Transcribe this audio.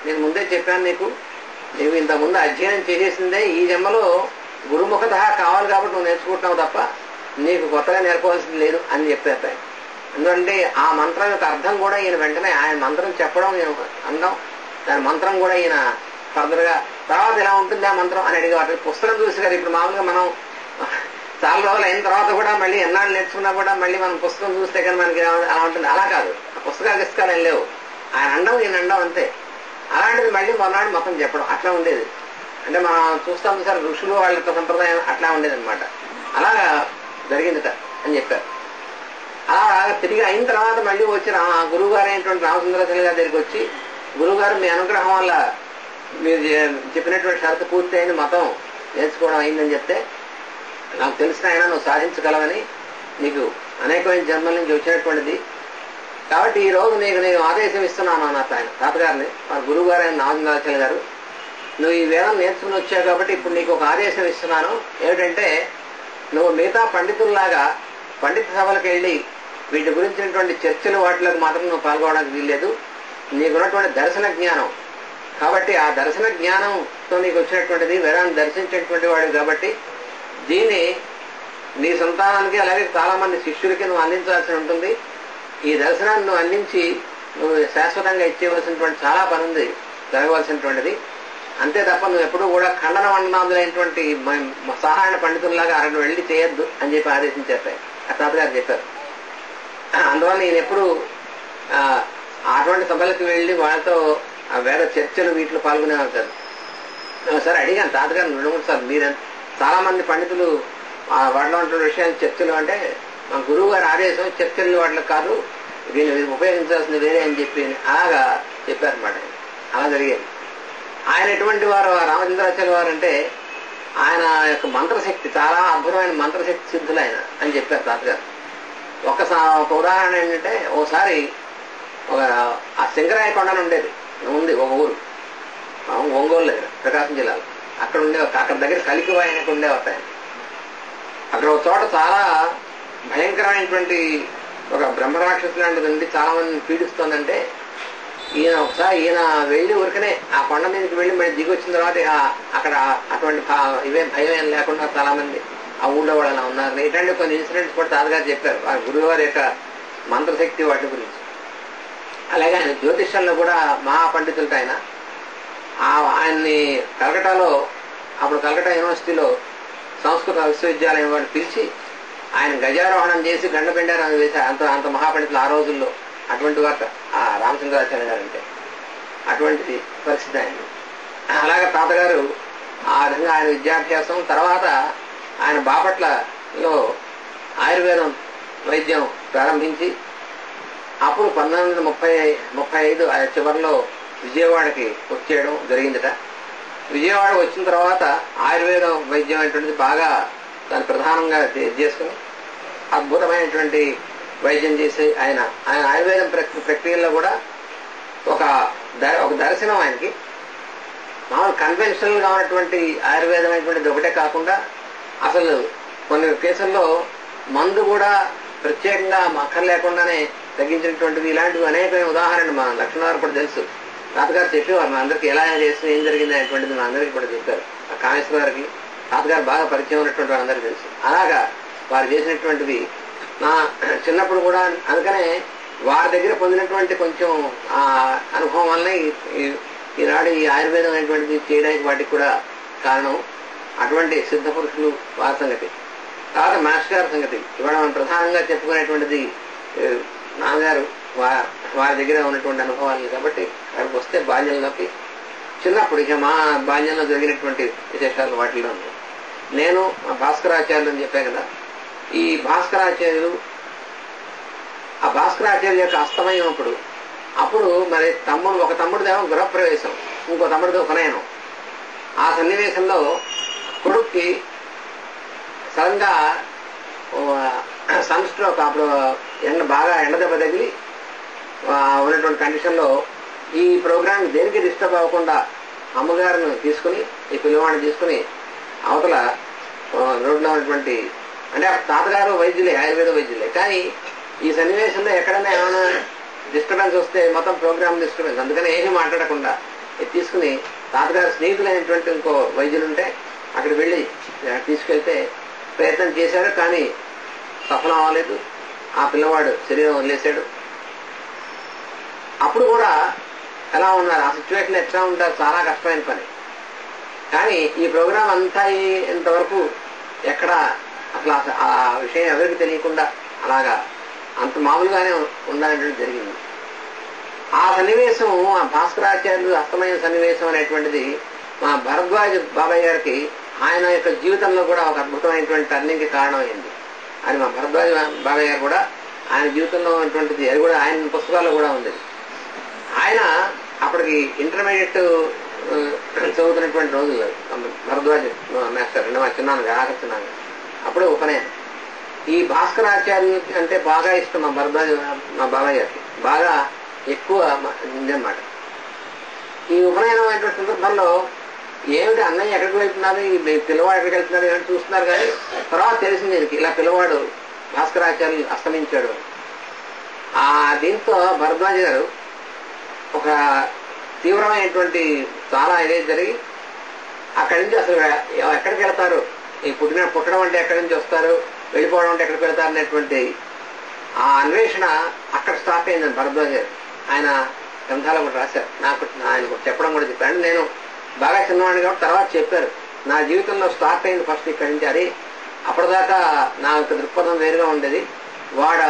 నేను ముందే చెప్పాను నీకు, నీవు ఇంతకుముందు అధ్యయనం చేసేసిందే ఈ జన్మలో గురుముఖత కావాలి కాబట్టి నువ్వు నేర్చుకుంటున్నావు తప్ప నీకు కొత్తగా నేర్పవలసింది లేదు అని చెప్పారు. ఎందుకంటే ఆ మంత్రం యొక్క అర్థం కూడా ఈయన వెంటనే ఆయన మంత్రం చెప్పడం నేను అనడం, దాని మంత్రం కూడా ఈయన ఫర్దర్ గా తర్వాత ఇలా ఉంటుంది ఆ మంత్రం అని అడిగేవారు. పుస్తకం చూసి కదా ఇప్పుడు మామూలుగా మనం చాలా రోజులు అయిన తర్వాత కూడా మళ్ళీ ఎన్నాళ్ళు నేర్చుకున్నా కూడా మళ్ళీ మనం పుస్తకం చూస్తే కానీ మనకి అలా ఉంటుంది. అలా కాదు, ఆ పుస్తకాలు ఏం లేవు, ఆయన అండం ఈయన అండం అంతే. అలాంటిది మళ్ళీ మొన్ననాడు మొత్తం చెప్పడం అట్లా ఉండేది. అంటే మనం చూస్తాం సార్ ఋషులు వాళ్ళ యొక్క సంప్రదాయం అట్లా ఉండేది అనమాట. అలాగా జరిగిందిట అని చెప్పారు. అలా తిరిగి అయిన తర్వాత మళ్ళీ వచ్చి గురువు గారు అయినటువంటి రామచంద్రాచార్య గారి దగ్గరికి వచ్చి, గురువుగారు మీ అనుగ్రహం వల్ల మీరు చెప్పినటువంటి షరతు పూర్తి అయింది, మతం నేర్చుకోవడం అయిందని చెప్తే, నాకు తెలిసిన ఆయన నువ్వు సాధించగలవని, నీకు అనేకమైన జన్మల నుంచి వచ్చినటువంటిది కాబట్టి ఈ రోజు నేను ఆదేశం ఇస్తున్నాను అన్నారు ఆయన తాతగారిని. మా గురువు గారు ఆయన రామచంద్రాచార్య గారు, నువ్వు ఈ వేదం నేర్చుకుని వచ్చావు కాబట్టి ఇప్పుడు నీకు ఒక ఆదేశం ఇస్తున్నాను. ఏమిటంటే నువ్వు మిగతా పండితుల్లాగా పండిత సభలకు వెళ్ళి వీటి గురించినటువంటి చర్చలు వాటిలకు మాత్రం నువ్వు పాల్గొనడానికి వీల్లేదు. నీకున్నటువంటి దర్శన జ్ఞానం కాబట్టి ఆ దర్శన జ్ఞానంతో నీకు వచ్చినటువంటిది వేదాన్ని దర్శించేటువంటి వాడు కాబట్టి దీన్ని నీ సంతానానికి అలాగే చాలా మంది శిష్యులకి నువ్వు అందించాల్సి ఉంటుంది. ఈ దర్శనాన్ని నువ్వు అందించి నువ్వు శాశ్వతంగా ఇచ్చేవలసినటువంటి చాలా పని ఉంది, జరగవలసినటువంటిది. అంతే తప్ప నువ్వు ఎప్పుడూ కూడా ఖండన మండనాదులైనటువంటి సాధారణ పండితుల్లాగా అక్కడ వెళ్ళి చేయొద్దు అని చెప్పి ఆదేశించారు తాతగారు చెప్పారు. అందువల్ల నేను ఎప్పుడు అటువంటి సభలకు వెళ్ళి వాళ్ళతో వేరే చర్చలు వీటిలో పాల్గొనేవారు సార్. సరే అడిగాను తాతగారు 2-3 సార్లు, మీరు చాలా మంది పండితులు వాటిలో ఉంటున్న విషయాలు చర్చలు అంటే మా గురువు గారి ఆదేశం చర్చలు వాటిలో కాదు, దీన్ని ఉపయోగించాల్సింది వేరే అని చెప్పి అలాగా చెప్పారన్నమాట. అలా జరిగేది. ఆయన ఎటువంటి వారు రామచంద్రాచార్య వారు అంటే ఆయన యొక్క మంత్రశక్తి చాలా అద్భుతమైన మంత్రశక్తి సిద్ధులు ఆయన అని చెప్పారు తాతగారు. ఒక ఉదాహరణ ఏంటంటే ఓసారి ఆ సింగరాయ కొండని ఉంది ఒక ఊరు ఒంగోలు దగ్గర ప్రకాశం జిల్లాలో. అక్కడ దగ్గర కలికివాయి అనేక ఉండేవారు ఆయన. అక్కడ ఒక చోట చాలా భయంకరమైనటువంటి ఒక బ్రహ్మరాక్షసు లాంటిది ఉండి చాలా మందిని పీడిస్తోందంటే ఈయన వెళ్లి ఊరికనే ఆ కొండ మీదకి వెళ్లి మళ్ళీ దిగి వచ్చిన తర్వాత అక్కడ అటువంటి ఇవేం భయం ఏం లేకుండా చాలా మంది ఆ ఊళ్ళో వాళ్ళు అలా ఉన్నారు. ఇట్లాంటి కొన్ని ఇన్సిడెంట్స్ కూడా తాతగారు చెప్పారు ఆ గురువుగారి యొక్క మంత్రశక్తి వాటి గురించి. అలాగే ఆయన జ్యోతిష్యంలో కూడా మహాపండితులతో ఆయన్ని కలకటాలో అప్పుడు కలకటా యూనివర్సిటీలో సంస్కృత విశ్వవిద్యాలయం వాడిని పిలిచి ఆయన గజారోహణం చేసి గండపెండారం వేసి అంత మహాపండితులు ఆ రోజుల్లో. అటువంటి వార్త ఆ రామచంద్రాచార్య గారు అంటే అటువంటి పరిస్థితి ఆయన. అలాగే తాతగారు ఆ విధంగా ఆయన విద్యాభ్యాసం తర్వాత ఆయన బాపట్లలో ఆయుర్వేదం వైద్యం ప్రారంభించి అప్పుడు 1935 చివరిలో విజయవాడకి వచ్చేయడం జరిగిందట. విజయవాడ వచ్చిన తర్వాత ఆయుర్వేదం వైద్యం అనేటువంటిది బాగా దాన్ని ప్రధానంగా చేసుకుని అద్భుతమైనటువంటి వైద్యం చేసి ఆయన ఆయుర్వేదం ప్రక్రియలో కూడా ఒక దర్శనం ఆయనకి. మామూలు కన్వెన్షనల్ గా ఉన్నటువంటి ఆయుర్వేదం అనేటువంటిది ఒకటే కాకుండా అసలు కొన్ని కేసుల్లో మందు కూడా ప్రత్యేకంగా అక్కర్ లేకుండానే తగ్గించినటువంటిది. ఇలాంటివి అనేక ఉదాహరణలు మా లక్ష్మణారావు కూడా తెలుసు. తాతగారు చెప్పేవారు మా అందరికి ఎలా చేసి ఏం జరిగింది అనేటువంటిది మా అందరికీ కూడా చెప్పారు. ఆ కామేశ్వర గారికి తాతగారు బాగా పరిచయం ఉన్నటువంటి వాళ్ళందరికీ తెలుసు. అలాగా వారు చేసినటువంటివి నా చిన్నప్పుడు కూడా అందుకనే వారి దగ్గర పొందినటువంటి కొంచెం ఆ అనుభవం వల్లనే ఈనాడు ఈ ఆయుర్వేదం అనేటువంటిది చేయడానికి వాటికి కూడా కారణం. అటువంటి సిద్ధ పురుషులు వారి సంగతి. తర్వాత మాస్టర్ గారి సంగతి ఇవాళ మనం ప్రధానంగా చెప్పుకునేటువంటిది నాన్నగారు వారి దగ్గర ఉన్నటువంటి అనుభవాలు. కాబట్టి అక్కడికి వస్తే బాల్యంలోకి చిన్నప్పుడు ఇక మా బాల్యంలో జరిగినటువంటి విశేషాలు వాటిల్లో ఉన్నాయి. నేను భాస్కరాచార్యులు అని చెప్పాను కదా, ఈ భాస్కరాచార్యులు ఆ భాస్కరాచార్యుల యొక్క అస్తమయం అప్పుడు మరి ఒక తమ్ముడిదేమో గృహప్రవేశం, ఇంకో తమ్ముడితో ఉపనయనం. ఆ సన్నివేశంలో కొడుక్కి సడన్ గా సన్ స్ట్రోక్, అప్పుడు బాగా ఎండ దెబ్బ తగిలి ఉన్నటువంటి కండిషన్ లో ఈ ప్రోగ్రామ్ దేనికి డిస్టర్బ్ అవ్వకుండా అమ్మగారిని తీసుకుని ఈ పిల్లవాడిని తీసుకుని అవతల రోడ్లో ఉన్నటువంటి అంటే తాతగారు వైద్యులే, ఆయుర్వేద వైద్యులే, కానీ ఈ సన్నివేశంలో ఎక్కడైనా ఏమైనా డిస్టర్బెన్స్ వస్తే మొత్తం ప్రోగ్రామ్ డిస్టర్బెన్స్. అందుకని ఏమీ మాట్లాడకుండా తీసుకుని తాతగారు స్నేహితులైనటువంటి ఇంకో వైద్యులు ఉంటే అక్కడ వెళ్ళి తీసుకెళ్తే ప్రయత్నం చేశారు, కానీ సఫలం అవ్వలేదు. ఆ పిల్లవాడు శరీరం వదిలేశాడు. అప్పుడు కూడా ఎలా ఉన్నారు, ఆ సిచ్యువేషన్ ఎట్లా ఉంటారు, చాలా కష్టమైన పని. కానీ ఈ ప్రోగ్రాం అంతా ఇంతవరకు ఎక్కడ అసలు ఆ విషయం ఎవరికి తెలియకుండా అలాగా అంత మామూలుగానే ఉండాలని జరిగింది. ఆ సన్నివేశం, ఆ భాస్కరాచార్యులు అస్తమైన సన్నివేశం అనేటువంటిది మా భరద్వాజ బాబాయ్ గారికి ఆయన యొక్క జీవితంలో కూడా ఒక అద్భుతమైనటువంటి టర్నింగ్ కి కారణమైంది. అని మా భరద్వాజ బాబాయ్ గారు కూడా ఆయన జీవితంలో ఉన్నటువంటిది, అది కూడా ఆయన పుస్తకాల్లో కూడా ఉంది. ఆయన అప్పటికి ఇంటర్మీడియట్ చదువుతున్నటువంటి రోజుల్లో భరద్వాజ మాస్టర్ రెండవ చిన్నాను ఆకర్చున్నాను అప్పుడు ఉపనయనం. ఈ భాస్కరాచార్య అంటే బాగా ఇష్టం మా భరద్వాజ మా బాబాయ్ గారికి, బాగా ఎక్కువ ఉందన్నమాట. ఈ ఉపనయనం అయినటువంటి సందర్భంలో ఏమిటి అన్నయ్య ఎక్కడికి వెళ్తున్నారు, ఈ పిల్లవాడు ఎక్కడికి వెళ్తున్నారు ఏమిటి చూస్తున్నారు. కానీ తర్వాత తెలిసింది దీనికి, ఇలా పిల్లవాడు భాస్కరాచార్యులు అస్తమించాడు. దీంతో భరద్వాజ గారు ఒక తీవ్రమైనటువంటి చాలా ఇదే జరిగి అక్కడి నుంచి అసలు ఎక్కడికి వెళ్తారు, ఈ పుట్టడం అంటే ఎక్కడి నుంచి వస్తారు, వెళ్ళిపోవడం అంటే ఎక్కడికి వెళ్తారు అనేటువంటి ఆ అన్వేషణ అక్కడ స్టార్ట్ అయిందని భరద్వాజ గారు ఆయన గ్రంథాలు కూడా రాశారు. నాకు ఆయన చెప్పడం కూడా చెప్పారు. నేను బాగా చిన్నవాడిని కాబట్టి తర్వాత చెప్పారు, నా జీవితంలో స్టార్ట్ అయింది ఫస్ట్ ఇక్కడి నుంచి. అది అప్పటిదాకా నా యొక్క దృక్పథం వేరుగా ఉండేది. వాడు